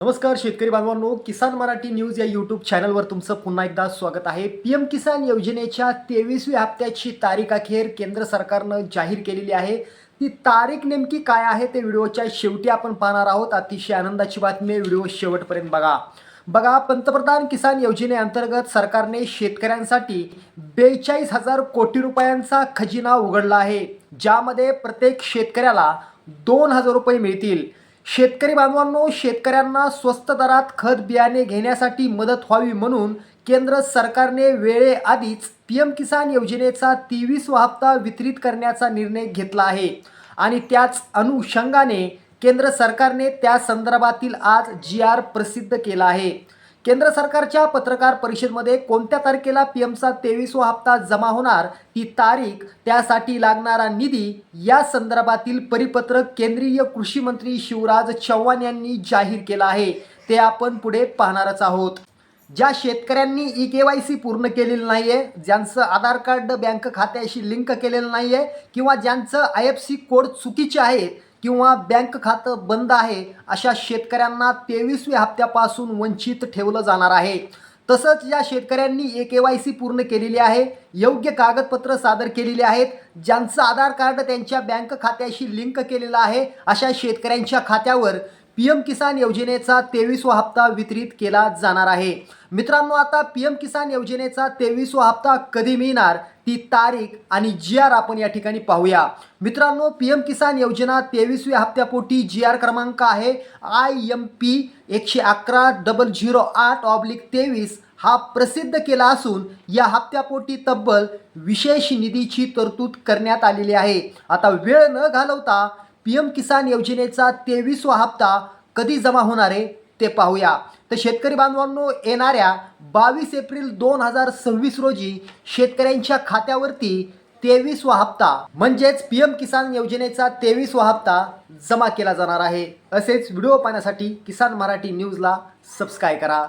नमस्कार शेतकरी बांधवांनो, किसान मराठी न्यूज या यूट्यूब चॅनलवर तुमचं पुन्हा एकदा स्वागत आहे। पीएम किसान योजनेच्या 23व्या हप्त्याची तारीख अखेर केंद्र सरकारनं जाहीर केलेली आहे। ती तारीख नेमकी काय आहे ते व्हिडिओच्या शेवटी आपण पाहणार आहोत। अतिशय आनंदाची बातमी, व्हिडिओ शेवटपर्यंत बघा। पंतप्रधान किसान योजनेअंतर्गत सरकारने शेतकऱ्यांसाठी 42,000 कोटी रुपयांचा खजिना उघडला आहे, ज्यामध्ये प्रत्येक शेतकऱ्याला 2,000 रुपये मिळतील। शेतकरी बांधवांनो, शेतकऱ्यांना स्वस्त दरात खत बियाणे घेण्यासाठी मदत व्हावी म्हणून केंद्र सरकारने वेळेआधीच पीएम किसान योजनेचा 23वा हप्ता वितरित करण्याचा निर्णय घेतला आहे आणि त्याच अनुषंगाने केंद्र सरकारने त्या संदर्भातील आज जी.आर. प्रसिद्ध केला आहे। केंद्र सरकारच्या पत्रकार परिषदेमध्ये कोणत्या तारखेला पीएमचा 23वा हप्ता जमा होणार, ती तारीख, त्यासाठी लागणारा निधी या संदर्भातील परिपत्रक केंद्रीय कृषी मंत्री शिवराज चौहान यांनी जाहीर केला आहे। ते आपण पुढे पाहणारच आहोत। ज्या शेतकऱ्यांनी ई-KYC पूर्ण केलेलं नाही आहे, ज्यांचं आधार कार्ड बँक खात्याशी लिंक केलेलं नाही आहे किंवा ज्यांचं IFSC कोड चुकीचे आहेत किंवा बँक खातं बंद आहे, अशा शेतकऱ्यांना 23व्या हप्त्यापासून वंचित ठेवलं जाणार आहे। तसंच ज्या शेतकऱ्यांनी ई-KYC पूर्ण केलेली आहे, योग्य कागदपत्र सादर केलेली आहेत, ज्यांचं आधार कार्ड त्यांच्या बँक खात्याशी लिंक केलेलं आहे, अशा शेतकऱ्यांच्या खात्यावर पीएम किसान योजनेचा 23वा हप्ता वितरित केला जाणार आहे। मित्रांनो, आता पीएम किसान योजनेचा 23वा हप्ता कधी मिळणार, ती तारीख आणि जी.आर. आपण या ठिकाणी पाहूया। मित्रांनो, पीएम किसान योजना 23व्या हप्त्यापोटी जी.आर. क्रमांक आहे IMP 111-008/23 हा प्रसिद्ध केला असून या हप्त्यापोटी तब्बल विशेष निधीची तरतूद करण्यात आलेली आहे। आता वेळ न घालवता पीएम किसान योजनेचा 23वा हप्ता कधी जमा होणार आहे ते पाहूया। तर शेतकरी बांधवांनो, येणाऱ्या 22 एप्रिल 2026 रोजी शेतकऱ्यांच्या खात्यावरती 23वा हप्ता म्हणजेच पीएम किसान योजनेचा 23वा हप्ता जमा केला जाणार आहे। असेच व्हिडिओ पाहण्यासाठी किसान मराठी न्यूजला सबस्क्राईब करा।